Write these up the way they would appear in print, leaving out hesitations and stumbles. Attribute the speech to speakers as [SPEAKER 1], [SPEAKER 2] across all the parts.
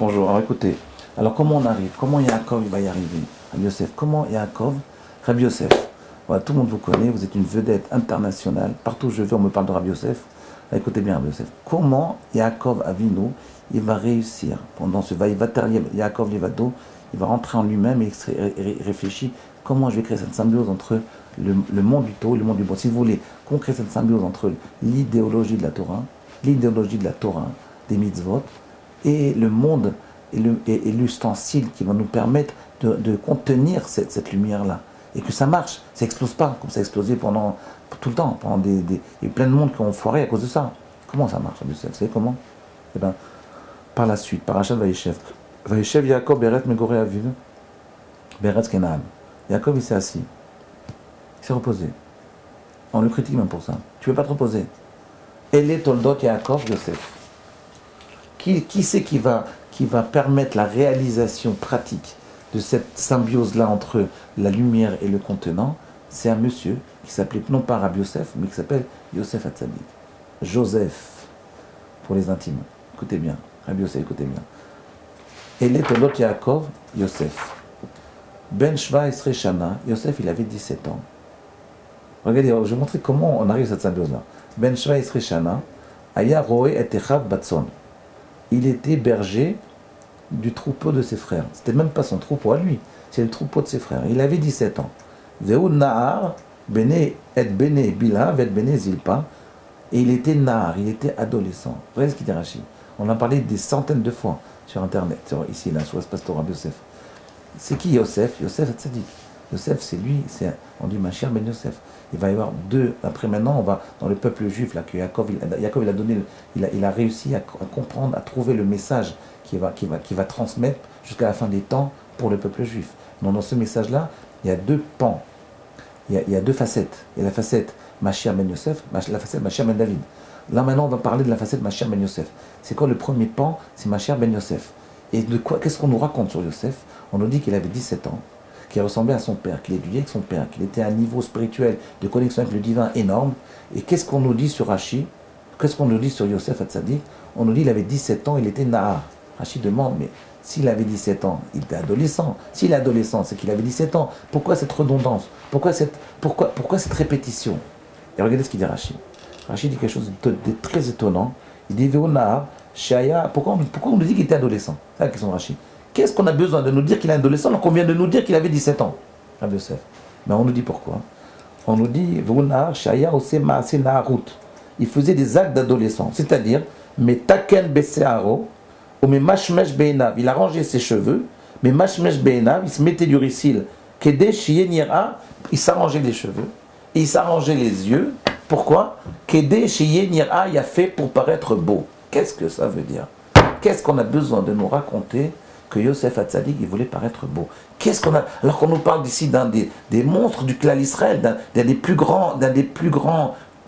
[SPEAKER 1] Bonjour, alors écoutez, alors comment on arrive? Comment Yaakov il va y arriver? Rabbi Yosef, comment Yaakov? Rabbi Yosef, voilà, tout le monde vous connaît, vous êtes une vedette internationale, partout où je vais on me parle de Rabbi Yosef. Alors, écoutez bien Rabbi Yosef, comment Yaakov Avinu, il va réussir pendant ce Vaïvatar Yaakov Levado, il va rentrer en lui-même et réfléchir comment je vais créer cette symbiose entre le monde du Tau et le monde du bon. Si vous voulez, qu'on crée cette symbiose entre l'idéologie de la Torah, des mitzvot, et le monde et l'ustensile qui va nous permettre de contenir cette lumière-là. Et que ça marche, ça n'explose pas, comme ça a explosé pendant tout le temps. Il y a eu plein de monde qui ont foiré à cause de ça. Comment ça marche? Vous savez comment? Eh bien, par la suite, Parashat Vaïchev. Vaïchev Yaakov Beret Megoré Aviv, Beret Kenaan. Yaakov il s'est assis, il s'est reposé. On le critique même pour ça. Tu ne veux pas te reposer. Ele Toldot Yaakov Yosef. Qui c'est qui va permettre la réalisation pratique de cette symbiose-là entre la lumière et le contenant? C'est un monsieur qui s'appelait non pas Rabbi Yosef, mais qui s'appelle Yosef Hatzadik. Joseph, pour les intimes. Écoutez bien, Rabbi Yosef, écoutez bien. Ele Tolot Yaakov, Yosef. Ben Shva Esre Shana, Yosef il avait 17 ans. Regardez, je vais vous montrer comment on arrive à cette symbiose-là. Ben Shva Esre Shana, Aya Roe et Echav Batson. Il était berger du troupeau de ses frères. C'était même pas son troupeau à lui, c'est le troupeau de ses frères. Il avait 17 ans. Veu Nahar, Bene et Bene Bila, Vet Bene Zilpa. Et il était Nahar, il était adolescent. Vous voyez ce qu'il dit Rachid? On en a parlé des centaines de fois sur Internet, ici, là, sur l'espace Torah Yosef. C'est qui Yosef? Yosef Hatzadik. Yosef, c'est lui, on dit Mashiach ben Yosef. Il va y avoir deux, après maintenant, on va, dans le peuple juif, là, que Yaakov, il a réussi à comprendre, à trouver le message qui va transmettre jusqu'à la fin des temps pour le peuple juif. Donc, dans ce message-là, il y a deux pans, il y a deux facettes. Il y a la facette Mashiach ben Yosef, la facette Mashiach ben David. Là, maintenant, on va parler de la facette Mashiach ben Yosef. C'est quoi le premier pan? C'est Mashiach ben Yosef. Et de quoi, qu'est-ce qu'on nous raconte sur Yosef? On nous dit qu'il avait 17 ans, qu'il ressemblait à son père, qu'il étudiait avec son père, qu'il était à un niveau spirituel de connexion avec le divin énorme. Et qu'est-ce qu'on nous dit sur Rashi? Qu'est-ce qu'on nous dit sur Yosef Hatzadik? On nous dit qu'il avait 17 ans, il était Nahar. Rashi demande, mais s'il avait 17 ans, il était adolescent. S'il est adolescent, c'est qu'il avait 17 ans. Pourquoi cette redondance? Pourquoi cette répétition? Et regardez ce qu'il dit Rashi. Rashi dit quelque chose de très étonnant. Il dit, Veu Nahar, Shaya. Pourquoi on nous dit qu'il était adolescent? C'est la question de Rashi. Qu'est-ce qu'on a besoin de nous dire qu'il est adolescent alors qu'on vient de nous dire qu'il avait 17 ans? Rabbi Yosef. Mais on nous dit pourquoi? On nous dit, il faisait des actes d'adolescent, c'est-à-dire, metaken besearo, ou me mashmesh beinav, il a rangé ses cheveux, mais mashmesh beinav, il se mettait du ricil, kede shiyenira, il s'arrangeait les cheveux, et il s'arrangeait les yeux. Pourquoi? Kede shiyenira, il a fait pour paraître beau. Qu'est-ce que ça veut dire? Qu'est-ce qu'on a besoin de nous raconter que Yosef Hatzadik, il voulait paraître beau? Qu'est-ce qu'on a, alors qu'on nous parle d'ici d'un des monstres du clan Israël, d'un des plus grands,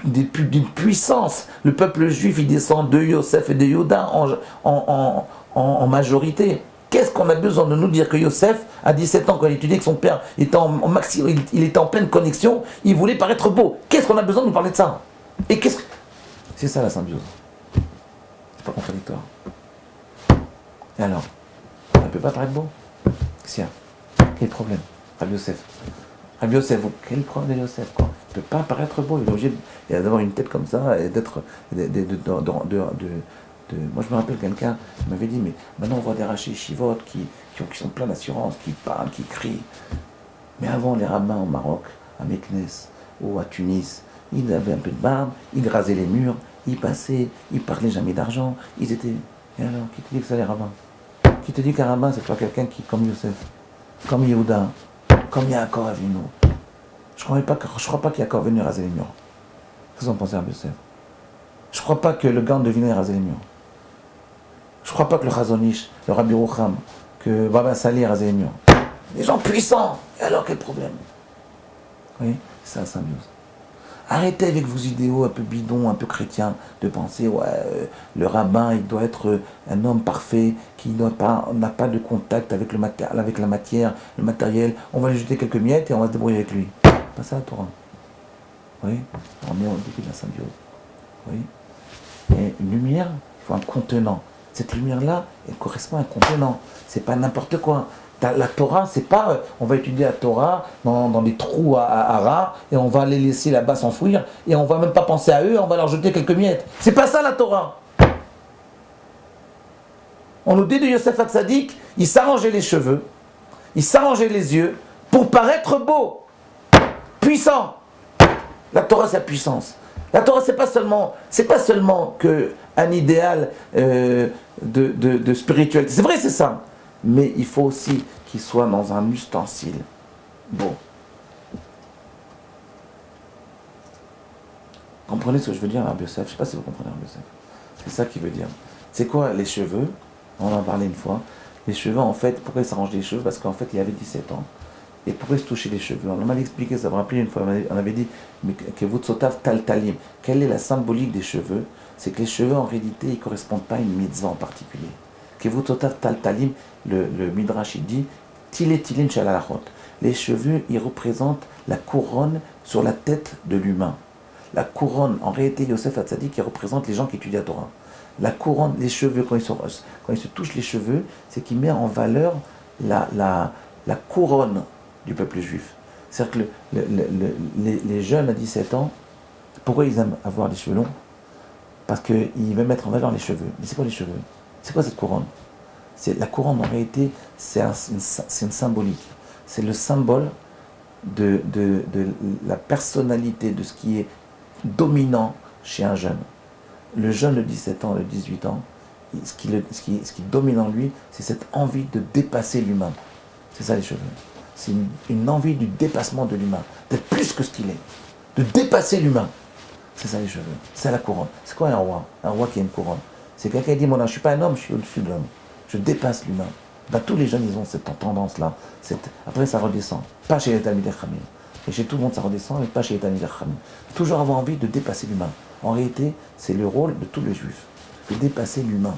[SPEAKER 1] d'une puissance. Le peuple juif, il descend de Yosef et de Yoda en majorité. Qu'est-ce qu'on a besoin de nous dire que Yosef, à 17 ans, quand il étudiait avec son père, il était en pleine connexion, il voulait paraître beau? Qu'est-ce qu'on a besoin de nous parler de ça? Et qu'est-ce que... C'est ça la symbiose. C'est pas contradictoire. Et alors, ça ne peut pas paraître beau? Qu'est-ce qu'il y a? Quel problème? Rabbi Yosef. Rabbi Yosef, quel problème de Yosef, quoi? Il ne peut pas paraître beau, il est obligé d'avoir une tête comme ça et d'être... Moi, je me rappelle quelqu'un qui m'avait dit, mais maintenant on voit des rachis chivotes qui sont pleins d'assurance, qui parlent, qui crient. Mais avant, les rabbins au Maroc, à Meknes ou à Tunis, ils avaient un peu de barbe, ils rasaient les murs, ils passaient, ils parlaient jamais d'argent, ils étaient... Et alors, qui te dit que ça, les rabbins? Qui te dit qu'un rabbin, c'est pas quelqu'un qui, comme Yosef, comme Yehuda, comme Yaakov Avinu? Je ne crois pas qu'Yaakov est venu raser les murs. Qu'est-ce que vous en pensez, Rabbi Yosef? Je ne crois pas que le Gan devinait raser les murs. Je ne crois pas que le Chazonish, le Rabbi Roucham, que Baba Salih rasait les murs. Des gens puissants. Et alors, quel problème? Oui, c'est ça, symbiose. Arrêtez avec vos idéaux un peu bidons, un peu chrétiens, de penser, ouais, le rabbin, il doit être un homme parfait, qui n'a pas de contact avec la matière, le matériel. On va lui jeter quelques miettes et on va se débrouiller avec lui. Pas ça, la Torah. Oui, on est au début de la symbiose. Oui. Et une lumière, il faut un contenant. Cette lumière-là, elle correspond à un contenant. C'est pas n'importe quoi. La Torah, c'est pas on va étudier la Torah dans des trous à rats et on va les laisser là-bas s'enfouir et on va même pas penser à eux, on va leur jeter quelques miettes. C'est pas ça la Torah. On nous dit de Yosef Hatzadik, il s'arrangeait les cheveux, il s'arrangeait les yeux pour paraître beau, puissant. La Torah, c'est la puissance. La Torah, c'est pas seulement un idéal de spiritualité. C'est vrai, c'est ça. Mais il faut aussi qu'il soit dans un ustensile beau. Comprenez ce que je veux dire, Rabbi Yosef? Je ne sais pas si vous comprenez, Rabbi Yosef. C'est ça qu'il veut dire. C'est quoi les cheveux? On en a parlé une fois. Les cheveux, en fait, pourquoi il s'arrange les cheveux? Parce qu'en fait, il avait 17 ans. Et pourquoi il se touchait les cheveux? On m'avait expliqué, ça me rappelait une fois, on avait dit que vous tsotav tal-talim. Quelle est la symbolique des cheveux? C'est que les cheveux, en réalité, ils ne correspondent pas à une mitzvah en particulier. Que vous tsotav tal-talim, le Midrash, il dit tilim shalalachot. Les cheveux, ils représentent la couronne sur la tête de l'humain. La couronne, en réalité, Yosef Hatzadik, qui représente les gens qui étudient la Torah. La couronne, les cheveux, quand ils se touchent les cheveux, c'est qu'il met en valeur la couronne du peuple juif. C'est-à-dire que les jeunes à 17 ans, pourquoi ils aiment avoir les cheveux longs? Parce qu'ils veulent mettre en valeur les cheveux. Mais c'est quoi les cheveux? C'est quoi cette couronne? La couronne, en réalité, c'est une symbolique. C'est le symbole de la personnalité, de ce qui est dominant chez un jeune. Le jeune de 17 ans, de 18 ans, ce qui domine en lui, c'est cette envie de dépasser l'humain. C'est ça les cheveux. C'est une envie du dépassement de l'humain, d'être plus que ce qu'il est, de dépasser l'humain. C'est ça les cheveux, c'est la couronne. C'est quoi un roi? Un roi qui a une couronne. C'est quelqu'un qui dit, moi, je ne suis pas un homme, je suis au-dessus de l'homme. Je dépasse l'humain. Ben, tous les jeunes, ils ont cette tendance-là. Après, ça redescend. Pas chez les Talmidei Chachamim. Et chez tout le monde, ça redescend, mais pas chez les Talmidei Chachamim. Toujours avoir envie de dépasser l'humain. En réalité, c'est le rôle de tous les juifs. De dépasser l'humain.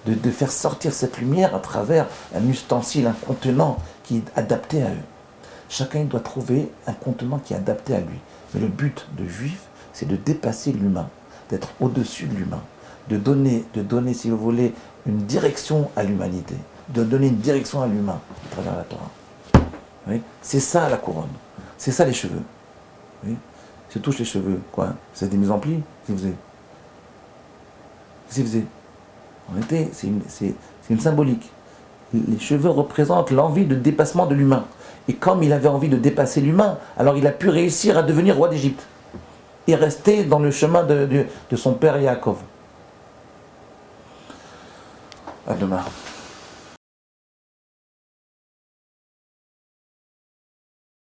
[SPEAKER 1] De faire sortir cette lumière à travers un ustensile, un contenant qui est adapté à eux. Chacun doit trouver un contenant qui est adapté à lui. Mais le but de juif, c'est de dépasser l'humain, d'être au-dessus de l'humain, de donner, si vous voulez, une direction à l'humanité, de donner une direction à l'humain à travers la Torah. Oui, c'est ça la couronne, c'est ça les cheveux. Oui, si touche les cheveux, quoi? C'est des mises en pli, si vous faisiez. En réalité, c'est une symbolique. Les cheveux représentent l'envie de dépassement de l'humain. Et comme il avait envie de dépasser l'humain, alors il a pu réussir à devenir roi d'Égypte. Et rester dans le chemin de son père Yaakov. À demain.